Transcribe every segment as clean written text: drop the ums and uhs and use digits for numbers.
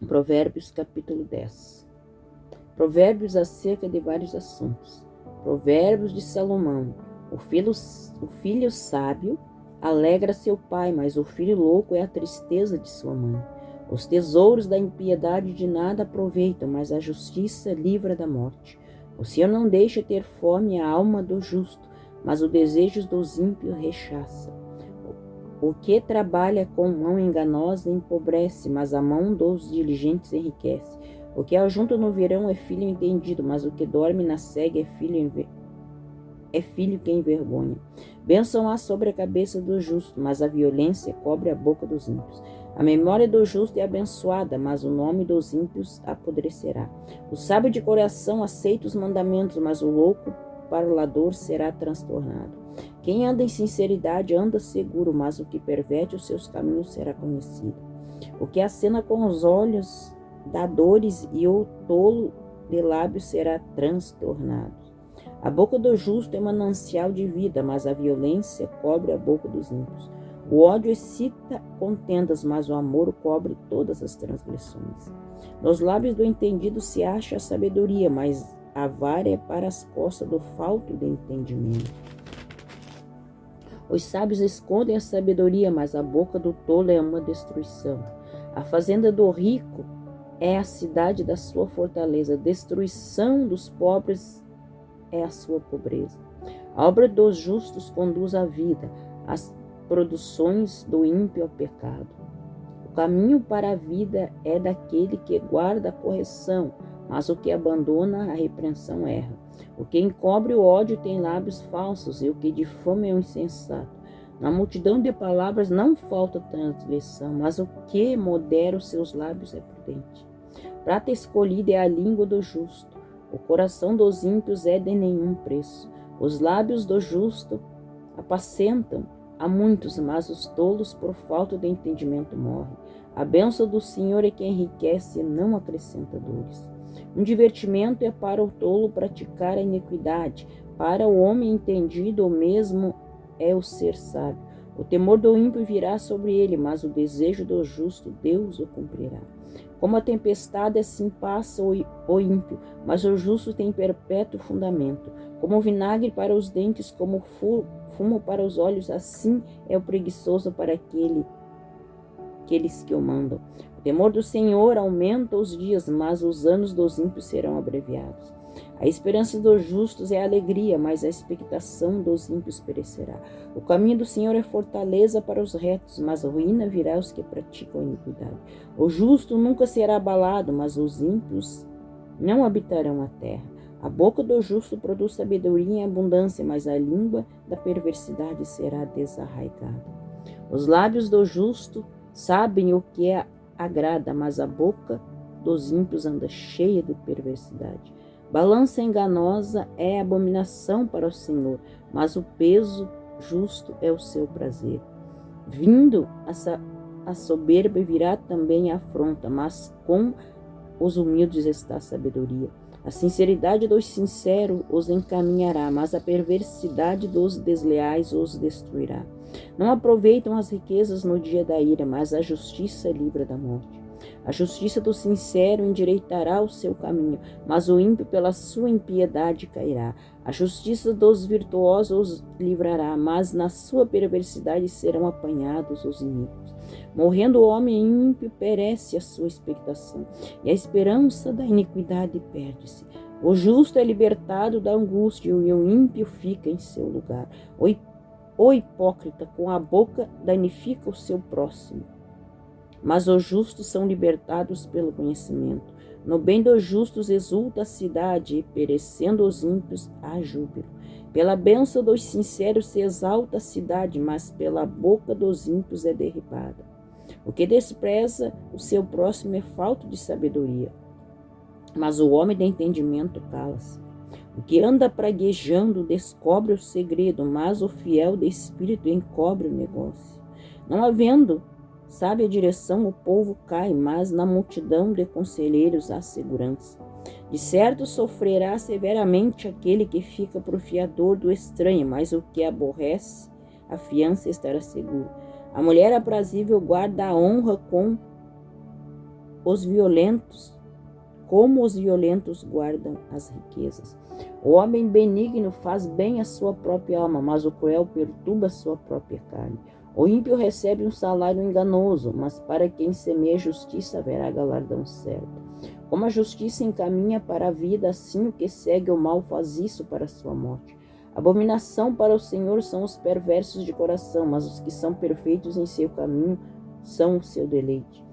Provérbios capítulo 10. Provérbios acerca de vários assuntos. Provérbios de Salomão. O filho sábio alegra seu pai, mas o filho louco é a tristeza de sua mãe. Os tesouros da impiedade de nada aproveitam, mas a justiça livra da morte. O Senhor não deixa ter fome a alma do justo, mas os desejos dos ímpios rechaça. O que trabalha com mão enganosa empobrece, mas a mão dos diligentes enriquece. O que ajunta no verão é filho entendido, mas o que dorme na cega é filho que envergonha. Bênção há sobre a cabeça do justo, mas a violência cobre a boca dos ímpios. A memória do justo é abençoada, mas o nome dos ímpios apodrecerá. O sábio de coração aceita os mandamentos, mas o louco parolador será transtornado. Quem anda em sinceridade anda seguro, mas o que perverte os seus caminhos será conhecido. O que acena com os olhos dá dores, e o tolo de lábios será transtornado. A boca do justo é manancial de vida, mas a violência cobre a boca dos ímpios. O ódio excita contendas, mas o amor cobre todas as transgressões. Nos lábios do entendido se acha a sabedoria, mas a vara é para as costas do falto de entendimento. Os sábios escondem a sabedoria, mas a boca do tolo é uma destruição. A fazenda do rico é a cidade da sua fortaleza. A destruição dos pobres é a sua pobreza. A obra dos justos conduz à vida, as produções do ímpio ao pecado. O caminho para a vida é daquele que guarda a correção, mas o que abandona a repreensão erra. O que encobre o ódio tem lábios falsos, e o que difama é um insensato. Na multidão de palavras não falta transgressão, mas o que modera os seus lábios é prudente. Prata escolhida é a língua do justo. O coração dos ímpios é de nenhum preço. Os lábios do justo apacentam a muitos, mas os tolos por falta de entendimento morrem. A bênção do Senhor é que enriquece e não acrescenta dores. Um divertimento é para o tolo praticar a iniquidade. Para o homem entendido, o mesmo é o ser sábio. O temor do ímpio virá sobre ele, mas o desejo do justo Deus o cumprirá. Como a tempestade, assim passa o ímpio, mas o justo tem perpétuo fundamento. Como o vinagre para os dentes, como fumo para os olhos, assim é o preguiçoso para aqueles que o mandam. O temor do Senhor aumenta os dias, mas os anos dos ímpios serão abreviados. A esperança dos justos é alegria, mas a expectação dos ímpios perecerá. O caminho do Senhor é fortaleza para os retos, mas a ruína virá aos que praticam a iniquidade. O justo nunca será abalado, mas os ímpios não habitarão a terra. A boca do justo produz sabedoria em abundância, mas a língua da perversidade será desarraigada. Os lábios do justo sabem o que agrada, mas a boca dos ímpios anda cheia de perversidade. Balança enganosa é abominação para o Senhor, mas o peso justo é o seu prazer. Vindo a soberba virá também a afronta, mas com os humildes está a sabedoria. A sinceridade dos sinceros os encaminhará, mas a perversidade dos desleais os destruirá. Não aproveitam as riquezas no dia da ira, mas a justiça livra da morte. A justiça do sincero endireitará o seu caminho, mas o ímpio pela sua impiedade cairá. A justiça dos virtuosos os livrará, mas na sua perversidade serão apanhados os ímpios. Morrendo o homem ímpio, perece a sua expectação, e a esperança da iniquidade perde-se. O justo é libertado da angústia, e o ímpio fica em seu lugar. O hipócrita com a boca danifica o seu próximo, mas os justos são libertados pelo conhecimento. No bem dos justos exulta a cidade, e perecendo os ímpios há júbilo. Pela bênção dos sinceros se exalta a cidade, mas pela boca dos ímpios é derribada. O que despreza o seu próximo é falta de sabedoria, mas o homem de entendimento cala-se. O que anda praguejando descobre o segredo, mas o fiel de espírito encobre o negócio. Não havendo sabe a direção, o povo cai, mas na multidão de conselheiros há segurança. De certo sofrerá severamente aquele que fica pro fiador do estranho, mas o que aborrece a fiança estará seguro. A mulher aprazível guarda a honra com os violentos, como os violentos guardam as riquezas. O homem benigno faz bem à sua própria alma, mas o cruel perturba a sua própria carne. O ímpio recebe um salário enganoso, mas para quem semeia justiça haverá galardão certo. Como a justiça encaminha para a vida, assim o que segue o mal faz isso para a sua morte. Abominação para o Senhor são os perversos de coração, mas os que são perfeitos em seu caminho são o seu deleite.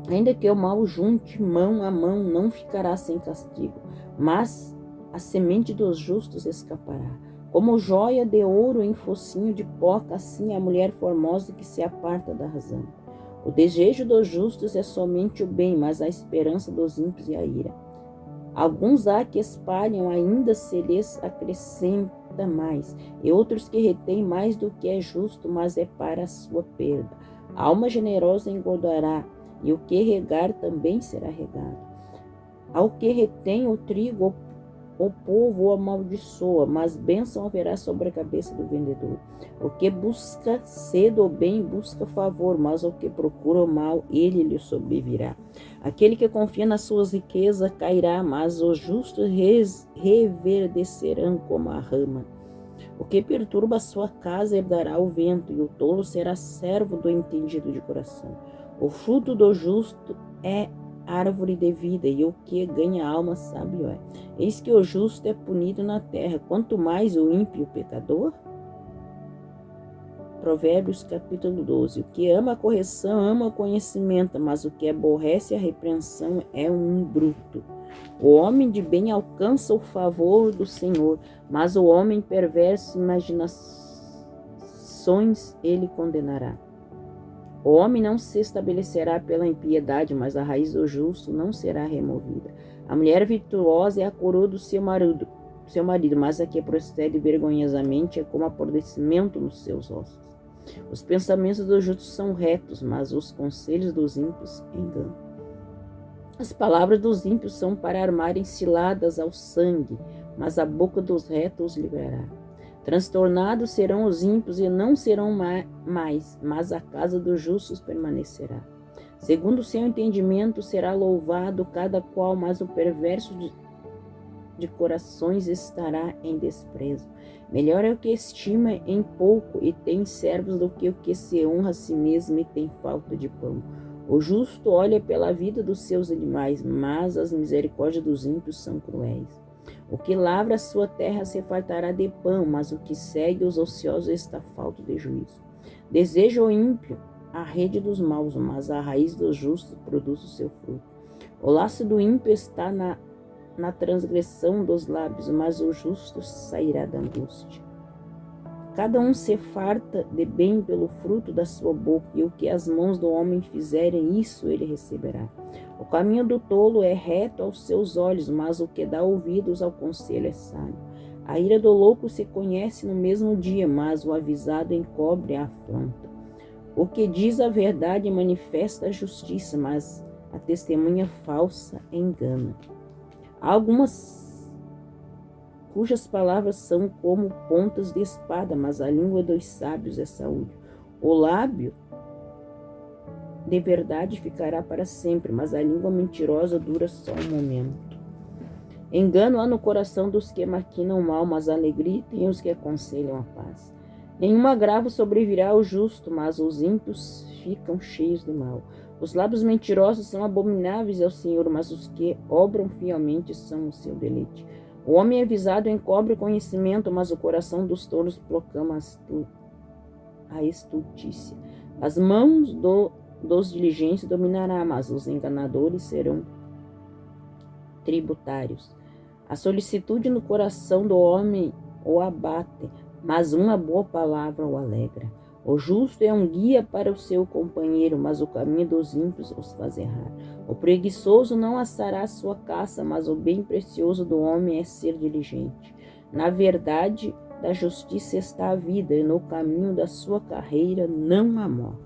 Ainda que o mal junte mão a mão, não ficará sem castigo, mas a semente dos justos escapará. Como joia de ouro em focinho de poca, assim é a mulher formosa que se aparta da razão. O desejo dos justos é somente o bem, mas a esperança dos ímpios é a ira. Alguns há que espalham, ainda se lhes acrescenta mais, e outros que retêm mais do que é justo, mas é para a sua perda. A alma generosa engordará, e o que regar também será regado. Ao que retém o trigo, o povo o amaldiçoa, mas bênção haverá sobre a cabeça do vendedor. O que busca cedo o bem, busca favor, mas o que procura o mal, ele lhe sobrevirá. Aquele que confia nas suas riquezas cairá, mas os justos reverdecerão como a rama. O que perturba a sua casa herdará o vento, e o tolo será servo do entendido de coração. O fruto do justo é árvore de vida, e o que ganha alma sábio é. Eis que o justo é punido na terra, quanto mais o ímpio pecador. Provérbios capítulo 12. O que ama a correção ama o conhecimento, mas o que aborrece a repreensão é um bruto. O homem de bem alcança o favor do Senhor, mas o homem perverso imaginações ele condenará. O homem não se estabelecerá pela impiedade, mas a raiz do justo não será removida. A mulher virtuosa é a coroa do seu marido, mas a que procede vergonhosamente é como apodrecimento nos seus ossos. Os pensamentos dos justos são retos, mas os conselhos dos ímpios enganam. As palavras dos ímpios são para armarem ciladas ao sangue, mas a boca dos retos os livrará. Transtornados serão os ímpios e não serão mais, mas a casa dos justos permanecerá. Segundo o seu entendimento será louvado cada qual, mas o perverso de corações estará em desprezo. Melhor é o que estima em pouco e tem servos do que o que se honra a si mesmo e tem falta de pão. O justo olha pela vida dos seus animais, mas as misericórdias dos ímpios são cruéis. O que lavra a sua terra se fartará de pão, mas o que segue os ociosos está falto de juízo. Deseja o ímpio a rede dos maus, mas a raiz dos justos produz o seu fruto. O laço do ímpio está na transgressão dos lábios, mas o justo sairá da angústia. Cada um se farta de bem pelo fruto da sua boca, e o que as mãos do homem fizerem, isso ele receberá. O caminho do tolo é reto aos seus olhos, mas o que dá ouvidos ao conselho é sábio. A ira do louco se conhece no mesmo dia, mas o avisado encobre a afronta. O que diz a verdade manifesta a justiça, mas a testemunha falsa engana. Há algumas cujas palavras são como pontas de espada, mas a língua dos sábios é saúde. O lábio de verdade ficará para sempre, mas a língua mentirosa dura só um momento. Engano há no coração dos que maquinam o mal, mas alegria tem os que aconselham a paz. Nenhum agravo sobrevirá ao justo, mas os ímpios ficam cheios de mal. Os lábios mentirosos são abomináveis ao Senhor, mas os que obram fielmente são o seu deleite. O homem avisado encobre o conhecimento, mas o coração dos tolos proclama a estultícia. As mãos dos diligentes dominará, mas os enganadores serão tributários. A solicitude no coração do homem o abate, mas uma boa palavra o alegra. O justo é um guia para o seu companheiro, mas o caminho dos ímpios os faz errar. O preguiçoso não assará sua caça, mas o bem precioso do homem é ser diligente. Na verdade da justiça está a vida, e no caminho da sua carreira não há morte.